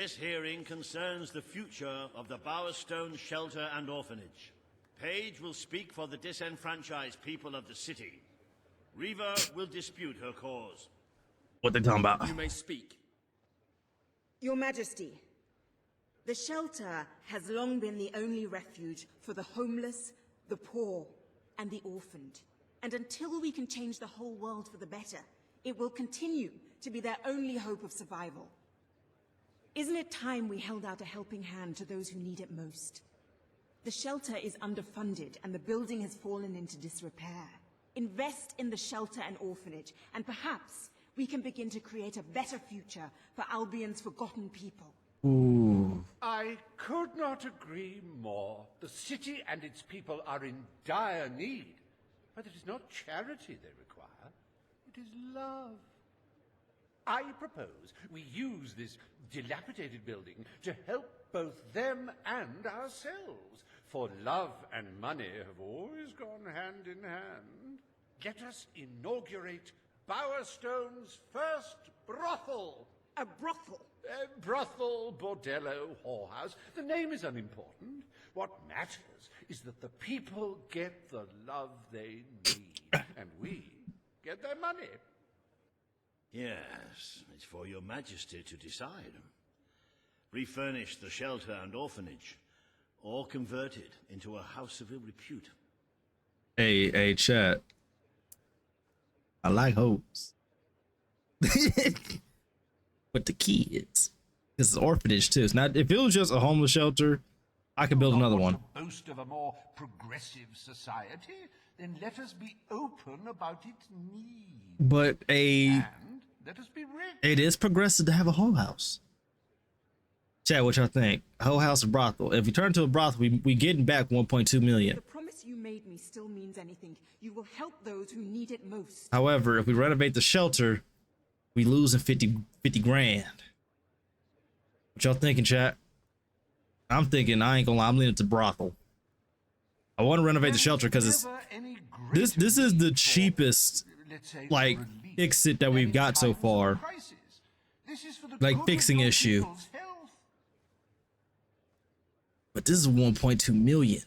This hearing concerns the future of the Bowerstone Shelter and Orphanage. Paige will speak for the disenfranchised people of the city. Reva will dispute her cause. What they talking about? You may speak. Your Majesty, the shelter has long been the only refuge for the homeless, the poor, and the orphaned. And until we can change the whole world for the better, it will continue to be their only hope of survival. Isn't it time we held out a helping hand to those who need it most? The shelter is underfunded and the building has fallen into disrepair. Invest in the shelter and orphanage, and perhaps we can begin to create a better future for Albion's forgotten people. Ooh. I could not agree more. The city and its people are in dire need. But it is not charity they require. It is love. I propose we use this dilapidated building to help both them and ourselves. For love and money have always gone hand in hand. Let us inaugurate Bowerstone's first brothel. A brothel? Brothel, bordello, whorehouse. The name is unimportant. What matters is that the people get the love they need, and we get their money. Yes, it's for your majesty to decide. Refurnish the shelter and orphanage, or convert it into a house of ill repute. Hey, chat. I like hopes. But the kids. This is orphanage too. It's not, if it was just a homeless shelter, I could build another one. To boast of a more progressive society, then let us be open about its needs. But And let us be rich. it is progressive to have a whole house. Chat, what y'all think? A whole house of brothel. If we turn to a brothel, we getting back 1.2 million. The promise you made me still means anything. You will help those who need it most. However, if we renovate the shelter, we losing 50 grand. What y'all thinking, chat? I'm thinking, I ain't gonna lie, I'm leaning to brothel. I want to renovate the shelter because it's this is the cheapest like fix it that we've got so far. Like fixing issue. But this is 1.2 million.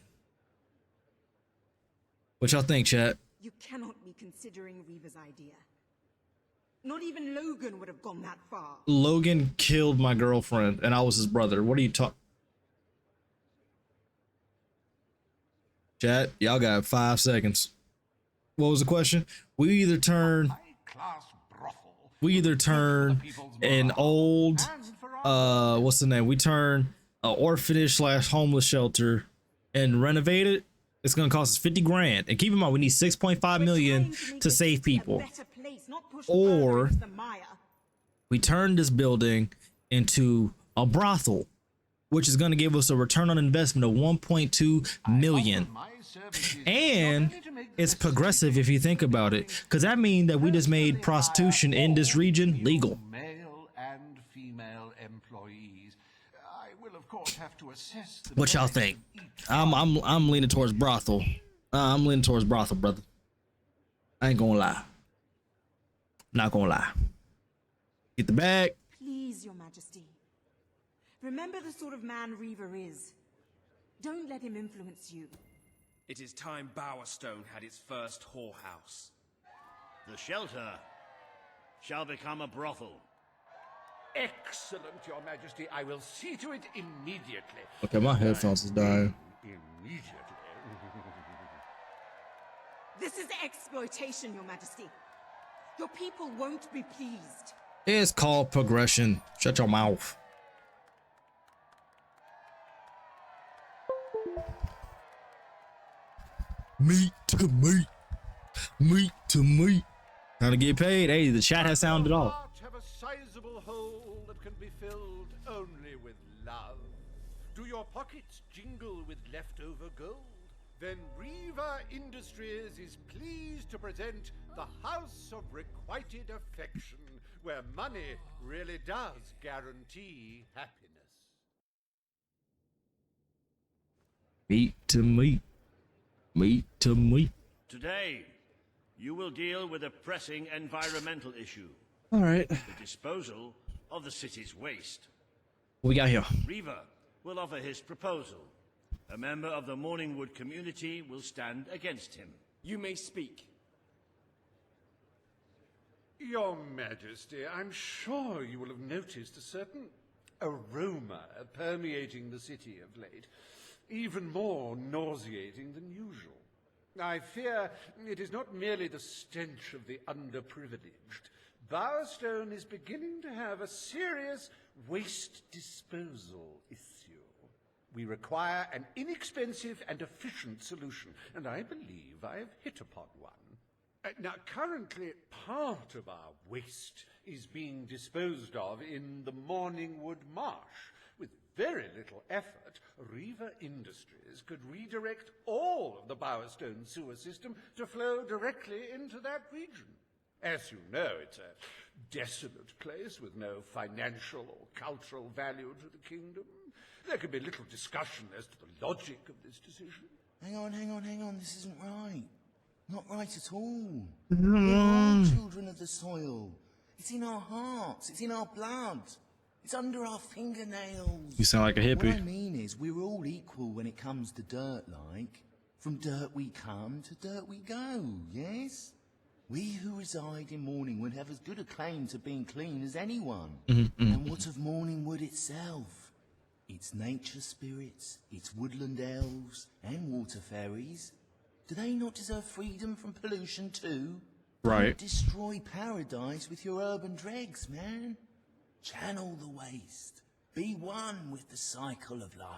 What y'all think, chat? You cannot be considering Reva's idea. Not even Logan would have gone that far. Logan killed my girlfriend and I was his brother. What are you talking? Chat, y'all got 5 seconds. What was the question? We either turn an old what's the name? We turn an orphanage / homeless shelter and renovate it. It's gonna cost us 50 grand. And keep in mind we need 6.5 million to save people. Or we turn this building into a brothel, which is gonna give us a return on investment of 1.2 million. And it's progressive if you think about it, because that means that we just made prostitution in this region legal. Male and female employees. I will of course have to assess the What y'all think? I'm leaning towards brothel. I'm leaning towards brothel, brother. I ain't gonna lie. Not gonna lie. Get the bag. Please, Your Majesty. Remember the sort of man Reva is. Don't let him influence you. It is time Bowerstone had its first whorehouse. The shelter shall become a brothel. Excellent, Your Majesty. I will see to it immediately. Okay, my headphones is dying. Immediately. This is exploitation, Your Majesty. Your people won't be pleased. It's called progression. Shut your mouth. Meat to meat. Meat to meat. Time to get paid. Hey, the chat has sounded off. Have a sizable hole that can be filled only with love. Do your pockets jingle with leftover gold? Then Reva Industries is pleased to present the House of Requited Affection, where money really does guarantee happiness. Meat to meat. Meat to meat. Today, you will deal with a pressing environmental issue. All right. The disposal of the city's waste. What we got here? Reaver will offer his proposal. A member of the Morningwood community will stand against him. You may speak. Your Majesty, I'm sure you will have noticed a certain aroma permeating the city of late, even more nauseating than usual. I fear it is not merely the stench of the underprivileged. Bowerstone is beginning to have a serious waste disposal issue. We require an inexpensive and efficient solution, and I believe I have hit upon one. Now, currently, part of our waste is being disposed of in the Morningwood Marsh. With very little effort, Reaver Industries could redirect all of the Bowerstone sewer system to flow directly into that region. As you know, it's a desolate place with no financial or cultural value to the kingdom. There can be little discussion as to the logic of this decision. Hang on, this isn't right. Not right at all. We're all children of the soil. It's in our hearts, it's in our blood. It's under our fingernails. You sound like a hippie. What I mean is, we're all equal when it comes to dirt, like. From dirt we come to dirt we go, yes? We who reside in Morningwood have as good a claim to being clean as anyone. And what of Morningwood itself? Its nature spirits, its woodland elves, and water fairies. Do they not deserve freedom from pollution too? Right. Don't destroy paradise with your urban dregs, man. Channel the waste. Be one with the cycle of life.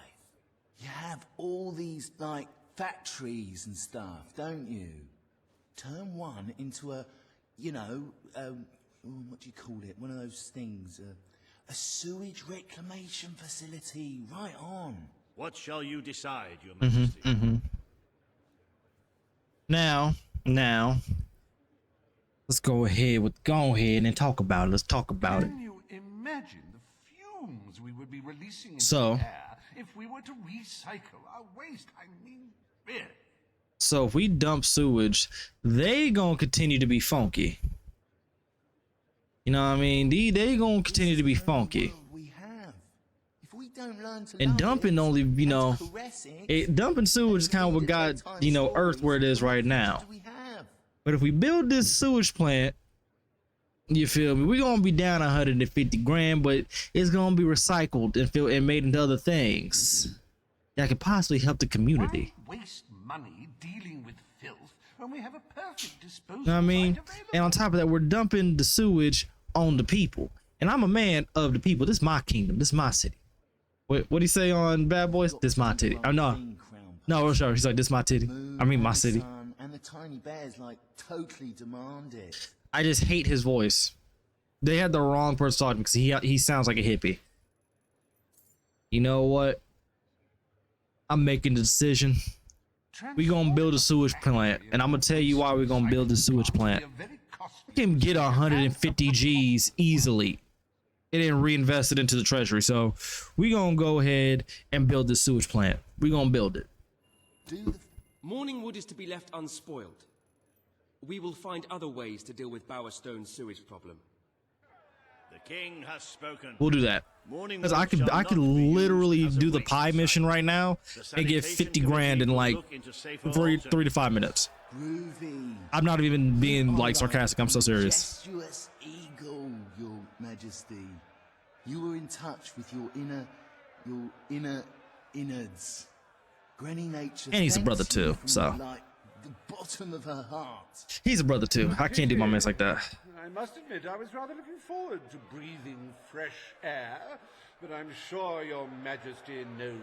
You have all these, like, factories and stuff, don't you? Turn one into a, you know, what do you call it? One of those things, a sewage reclamation facility. Right on. What shall you decide, Your Majesty? Now, let's go ahead and talk about it. Let's talk about it. Can you imagine the fumes we would be releasing into So- the air if we were to recycle our waste? I mean, really. So if we dump sewage, they gonna continue to be funky. You know what I mean? They gonna continue to be funky. We have. If we don't learn to And love dumping it, only, you and know, to caress it, dumping sewage is kind of what got, you know, Earth where it is right now. what do we have? But if we build this sewage plant, you feel me? We're gonna be down 150 grand, but it's gonna be recycled and made into other things that could possibly help the community. Why waste money dealing with filth when we have a perfect disposal You know what I mean? site available? And on top of that, we're dumping the sewage on the people. And I'm a man of the people. This is my kingdom. This is my city. What do you say on Bad Boys? This is my titty. Oh, no. No, sure. He's like, this is my titty. I mean, my city. And the tiny bears, like, totally demand it. I just hate his voice. They had the wrong person talking because he sounds like a hippie. You know what? I'm making the decision. We're going to build a sewage plant. And I'm going to tell you why we're going to build a sewage plant. We can get 150 G's easily and then reinvest it into the treasury. So we're going to go ahead and build this sewage plant. We're going to build it. Morningwood is to be left unspoiled. We will find other ways to deal with Bowerstone's sewage problem. The king has spoken. We'll do that. Because I could literally do the pie mission right now and get 50 grand in like 3 to 5 minutes. Groovy. I'm not even being like sarcastic. I'm so serious. Majestuous eagle, Your Majesty. You were in touch with your inner innards. Granny Nature. And he's a brother thanks you too, from, so. like, the bottom of her heart. He's a brother too. I can't do my mess like that. I must admit, I was rather looking forward to breathing fresh air, but I'm sure Your Majesty knows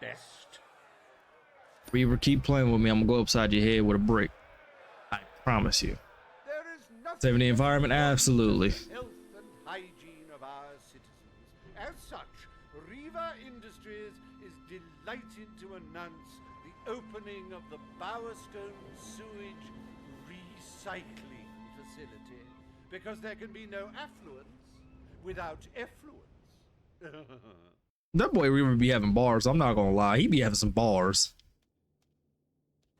best. If you ever keep playing with me, I'm gonna go upside your head with a brick. I promise you. There is nothing Saving the environment? Absolutely. health and hygiene of our citizens. As such, Reaver Industries is delighted to announce the opening of the Bowerstone Sewage Recycling Facility, because there can be no affluence without effluence. That boy Reaver be having bars. I'm not gonna lie. He be having some bars.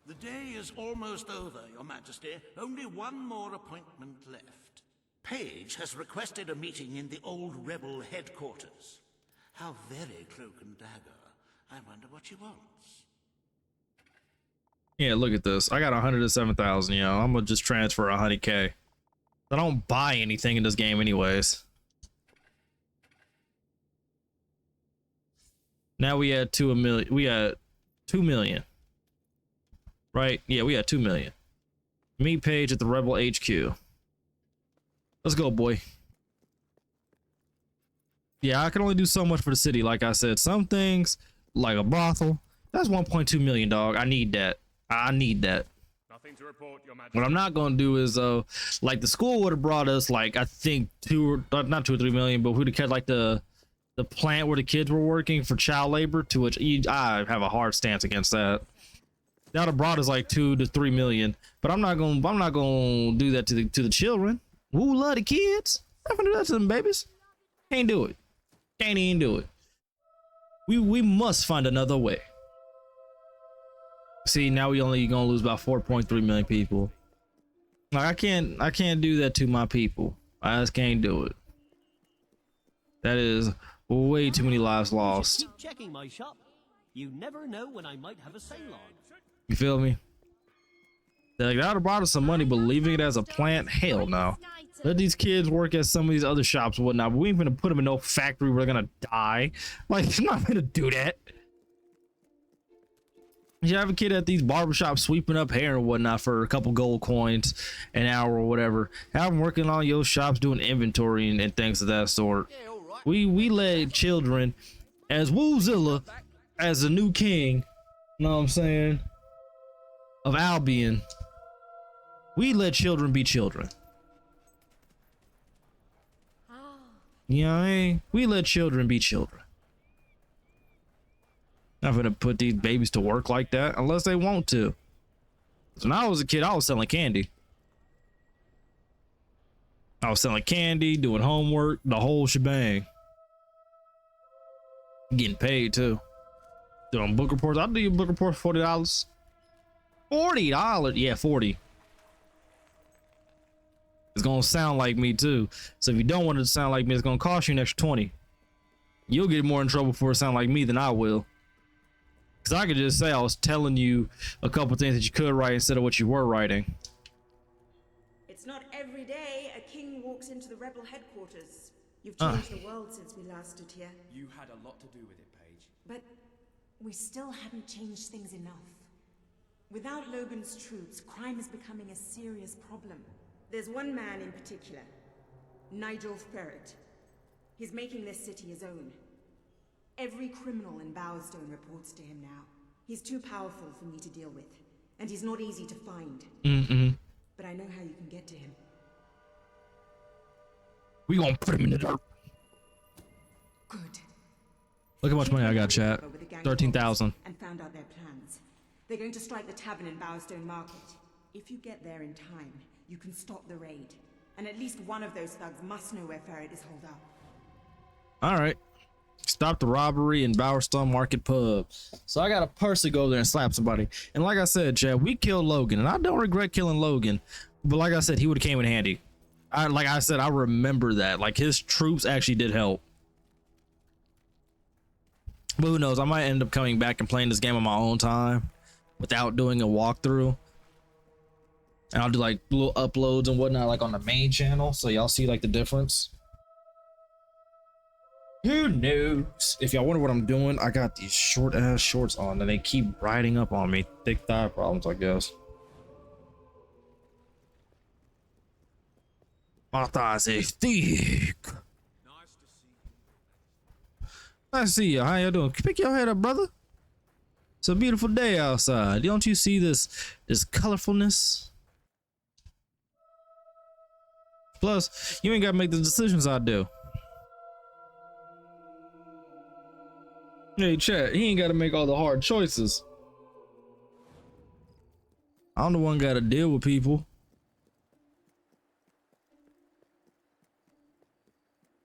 The day is almost over, Your Majesty. Only one more appointment left. Page has requested a meeting in the old rebel headquarters. How very cloak and dagger. I wonder what she wants. Yeah, look at this. I got 107,000. You know, I'm gonna just transfer 100K. I don't buy anything in this game, anyways. Now we had 2 million. We had 2 million. Right? Yeah, we had 2 million. Meet Page at the Rebel HQ. Let's go, boy. Yeah, I can only do so much for the city. Like I said, some things, like a brothel, that's 1.2 million, dog. I need that. I need that. Nothing to report, Your Majesty. What I'm not gonna do is like the school would have brought us like I think not 2 or 3 million, but who'd have kept like the plant where the kids were working for child labor, to which I have a hard stance against that. That would have brought us like 2 to 3 million, but I'm not gonna do that to the children. Who love the kids? I'm gonna do that to them babies. Can't do it. Can't even do it. We must find another way. See, now we only gonna lose about 4.3 million people. Like I can't do that to my people. I just can't do it. That is way too many lives lost. Keep checking my shop. You never know when I might have a sale on. You feel me? They're like, that would have brought us some money, but leaving it as a plant, hell no. Let these kids work at some of these other shops and whatnot, but we ain't gonna put them in no factory where they're gonna die. Like, I'm not gonna do that. You have a kid at these barbershops sweeping up hair and whatnot for a couple gold coins an hour or whatever. Have them working on your shops doing inventory and things of that sort. We let children, as Woozilla, as the new king, you know what I'm saying, of Albion, we let children be children. You know what I mean? We let children be children. Not gonna put these babies to work like that unless they want to. So when I was a kid, I was selling candy. I was selling candy, doing homework, the whole shebang. Getting paid too. Doing book reports. I'll do your book report for $40. $40? Yeah, 40. It's gonna sound like me too. So if you don't want it to sound like me, it's gonna cost you an extra 20. You'll get more in trouble for it sound like me than I will. Because I could just say I was telling you a couple things that you could write instead of what you were writing. It's not every day a king walks into the rebel headquarters. You've changed the world since we last stood here. You had a lot to do with it, Paige. But we still haven't changed things enough. Without Logan's troops, crime is becoming a serious problem. There's one man in particular, Nigel Ferret. He's making this city his own. Every criminal in Bowerstone reports to him now. He's too powerful for me to deal with, and he's not easy to find. But I know how you can get to him. We gonna put him in the dirt. Good. Look how much money I got, chat. 13,000. And found out their plans. They're going to strike the tavern in Bowerstone Market. If you get there in time, you can stop the raid. And at least one of those thugs must know where Ferret is holed up. All right. Stop the robbery in Bowerstone Market Pub. So I got a purse to go there and slap somebody. And like I said, Chad, we killed Logan, and I don't regret killing Logan. But like I said, he would have came in handy. Like I said, I remember that. Like his troops actually did help. But who knows? I might end up coming back and playing this game on my own time without doing a walkthrough. And I'll do like little uploads and whatnot, like on the main channel, so y'all see like the difference. Who knows? If y'all wonder what I'm doing, I got these short ass shorts on and they keep riding up on me. Thick thigh problems, I guess. My thighs is thick. Nice to see you. How you doing? Pick your head up, brother. It's a beautiful day outside. Don't you see this colorfulness? Plus, you ain't got to make the decisions I do. Hey, chat, he ain't got to make all the hard choices. I'm the one got to deal with people.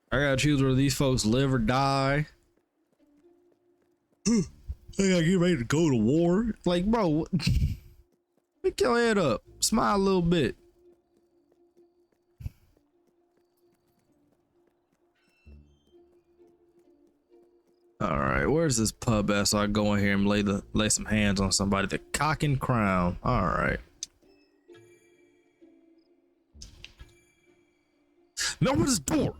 I got to choose whether these folks live or die. I gotta get ready to go to war. Like, bro, pick your head up. Smile a little bit. All right, where's this pub at? So I go in here and lay some hands on somebody. The Cock and Crown. All right. Now open this door.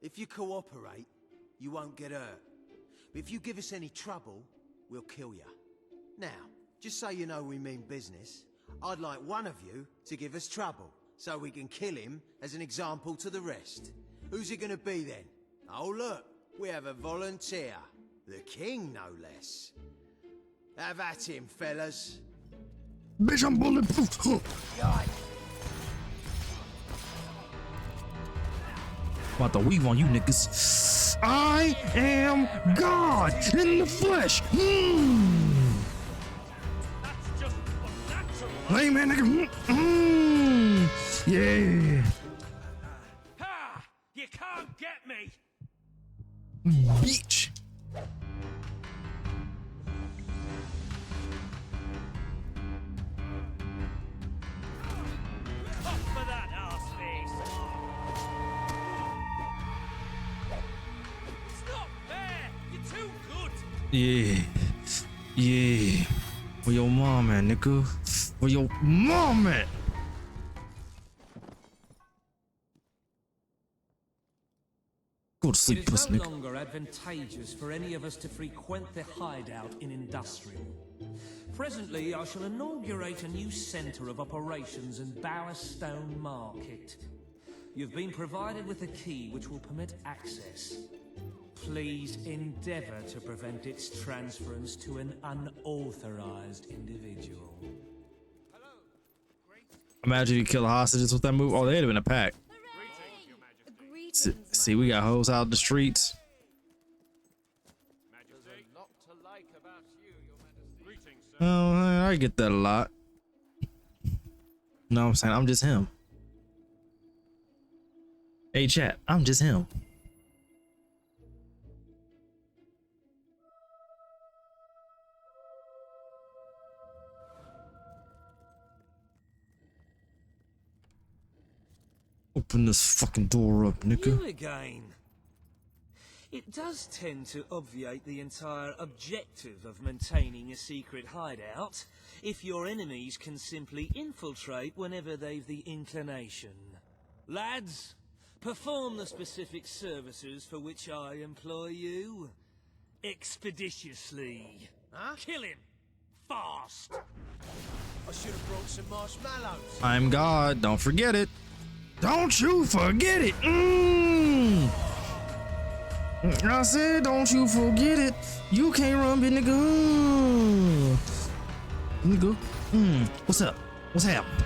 If you cooperate, you won't get hurt. But if you give us any trouble, we'll kill you. Now, just so you know we mean business, I'd like one of you to give us trouble, so we can kill him as an example to the rest. Who's it gonna be then? Oh look, we have a volunteer. The king, no less. Have at him, fellas. Bitch, I'm bulletproof. About to weave on you niggas. I am God in the flesh. That's just natural. Hey man, nigga. Yeah. Ha! You can't get me. Bitch. Up for that arse face. It's not fair. You're too good. Yeah. Yeah. Where your mom at, nigga? Where your mom at? Go to sleep, It is puss no nigga. longer advantageous for any of us to frequent the hideout in Industrial. Presently, I shall inaugurate a new centre of operations in Bowerstone Market. You've been provided with a key which will permit access. Please endeavour to prevent its transference to an unauthorized individual. Imagine you kill hostages with that move. Oh, they'd have been a pack. See, we got hoes out in the streets. Oh, I get that a lot. No, I'm saying I'm just him. Hey, chat, I'm just him. Open this fucking door up, nigga. You again. It does tend to obviate the entire objective of maintaining a secret hideout if your enemies can simply infiltrate whenever they've the inclination. Lads, perform the specific services for which I employ you expeditiously. Huh? Kill him fast. I should have brought some marshmallows. I'm God. Don't forget it. Don't you forget it. I said, don't you forget it. You can't run, big nigga. Nigga. What's up? What's happening?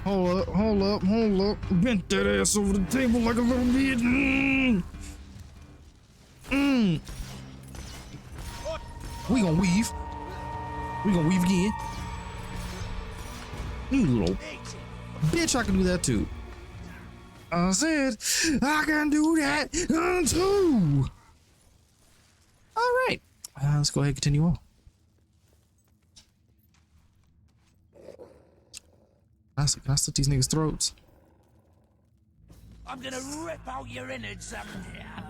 Hold up. Bent that ass over the table like a little bit. We gonna weave. We gonna weave again. You little bitch, I can do that too. I said I can do that too. All right, let's go ahead and continue on. Can I slit these niggas' throats? I'm gonna rip out your innards.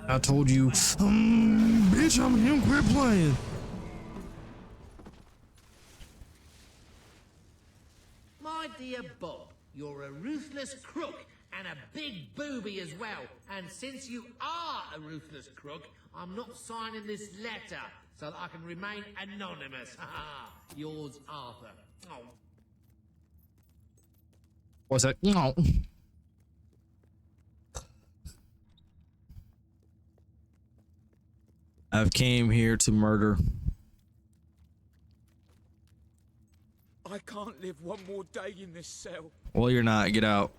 I told you, bitch, I'm him. Quit playing. My dear Bob, you're a ruthless crook and a big booby as well. And since you are a ruthless crook, I'm not signing this letter so that I can remain anonymous. Yours, Arthur. Oh. What's that? No. I've came here to murder. I can't live one more day in this cell. Well, you're not. Get out.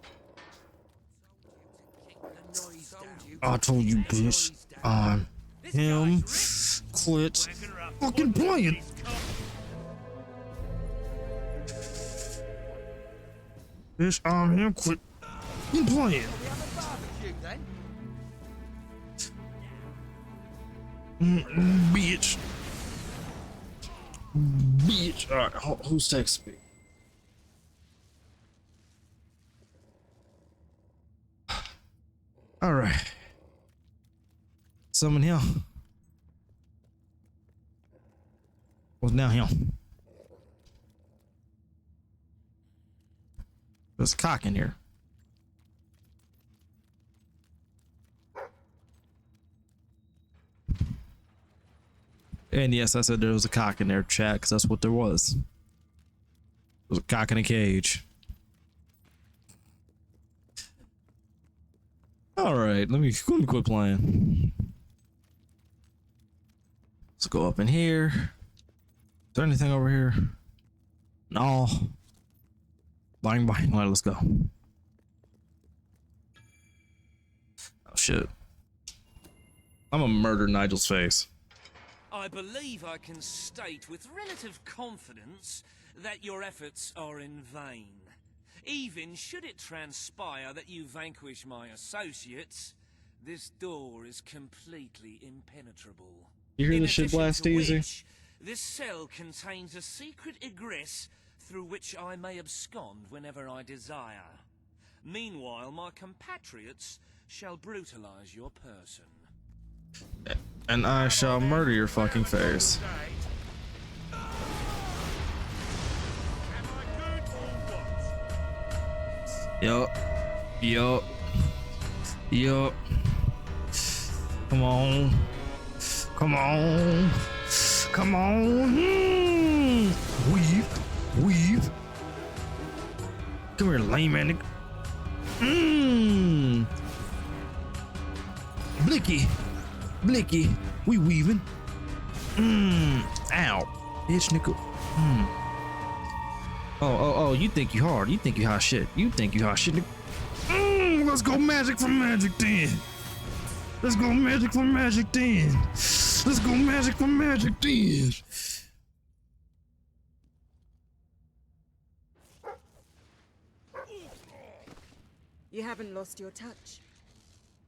I told you, bitch. I'm him. Quit fucking playing. Bitch, I'm him. Quit playing. Bitch. Bitch. All right, who's texting me? All right. Summon him. What's down here? There's a cock in here. And yes, I said there was a cock in there, chat, because that's what there was. There was a cock in a cage. All right, let me quit playing. Let's go up in here. Is there anything over here? No. Bang, bang. All right, let's go. Oh, shit. I'm gonna murder Nigel's face. I believe I can state with relative confidence that your efforts are in vain. Even should it transpire that you vanquish my associates, this door is completely impenetrable. You hear this shit blast easy? This cell contains a secret egress through which I may abscond whenever I desire. Meanwhile, my compatriots shall brutalize your person. And I shall murder your fucking face. Yup. Yup. Yup. Come on. Come on. Come on. Weave. Weave. Come here, lame man. Blicky. Blicky. We weaving. Ow. Bitch nigga. Oh, you think you hard. You think you hot shit. You think you hot shit, nigga. Let's go magic for magic then. Let's go magic for magic then. Let's go magic for magic then. You haven't lost your touch.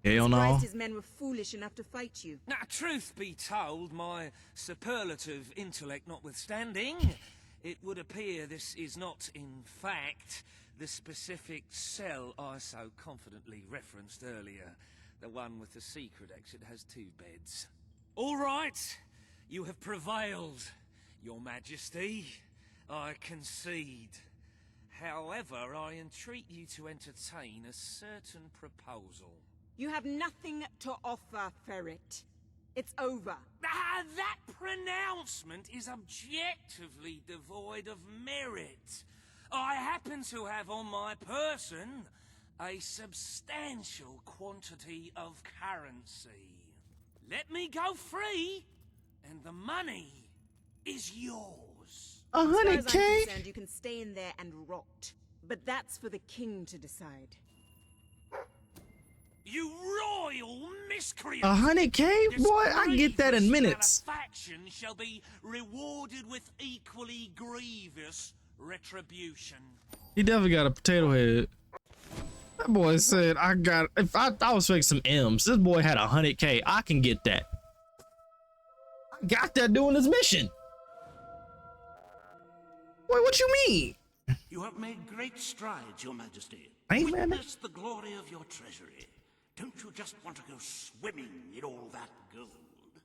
Hell no. His men were foolish enough to fight you. Now, truth be told, my superlative intellect notwithstanding, it would appear this is not, in fact, the specific cell I so confidently referenced earlier. The one with the secret exit has 2 beds. All right, you have prevailed, Your Majesty. I concede. However, I entreat you to entertain a certain proposal. You have nothing to offer, Ferret. It's over. That pronouncement is objectively devoid of merit. I happen to have on my person a substantial quantity of currency. Let me go free, and the money is yours. 100K? As far as I'm 100K? concerned, you can stay in there and rot. But that's for the king to decide. You royal miscreant! 100K? Boy, I get that in minutes. Faction shall be rewarded with equally grievous retribution. He definitely got a potato head. That boy said, if I was making some M's, this boy had 100K. I can get that. I got that doing this mission. Boy, what you mean? You have made great strides, Your Majesty. Ain't man. Witness the glory of your treasury. Don't you just want to go swimming in all that gold?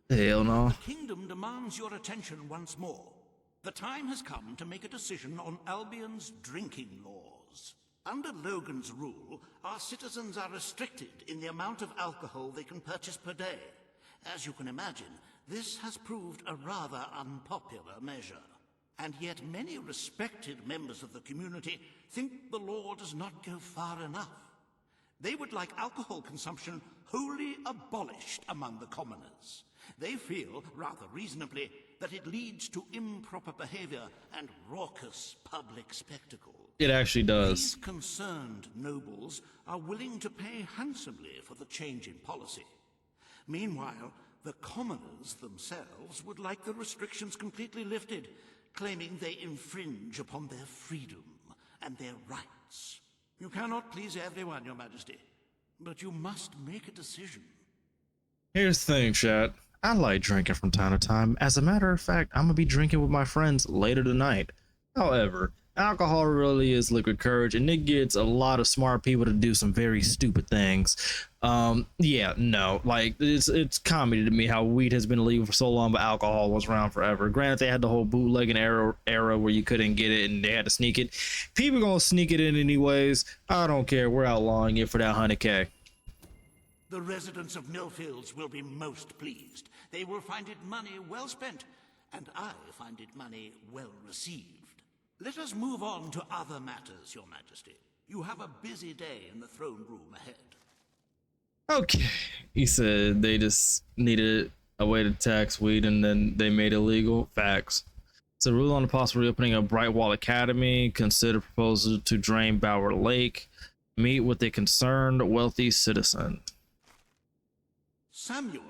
Hell no. The kingdom demands your attention once more. The time has come to make a decision on Albion's drinking laws. Under Logan's rule, our citizens are restricted in the amount of alcohol they can purchase per day. As you can imagine, this has proved a rather unpopular measure. And yet many respected members of the community think the law does not go far enough. They would like alcohol consumption wholly abolished among the commoners. They feel, rather reasonably, that it leads to improper behavior and raucous public spectacle. It actually does. These concerned nobles are willing to pay handsomely for the change in policy. Meanwhile, the commoners themselves would like the restrictions completely lifted, claiming they infringe upon their freedom and their rights. You cannot please everyone, Your Majesty, but you must make a decision. Here's the thing, chat. I like drinking from time to time. As a matter of fact, I'm gonna be drinking with my friends later tonight. However, alcohol really is liquid courage, and it gets a lot of smart people to do some very stupid things. Yeah, no, like it's comedy to me how weed has been illegal for so long, but alcohol was around forever. Granted, they had the whole bootlegging era where you couldn't get it and they had to sneak it. People gonna sneak it in anyways. I don't care. We're outlawing it for that 100K. The residents of Millfields will be most pleased. They will find it money well spent, and I find it money well received. Let us move on to other matters, Your Majesty. You have a busy day in the throne room ahead. Okay, he said they just needed a way to tax weed and then they made it legal. Facts. So rule on the possible reopening of Brightwall Academy. Consider proposal to drain Bower Lake. Meet with a concerned wealthy citizen. Samuel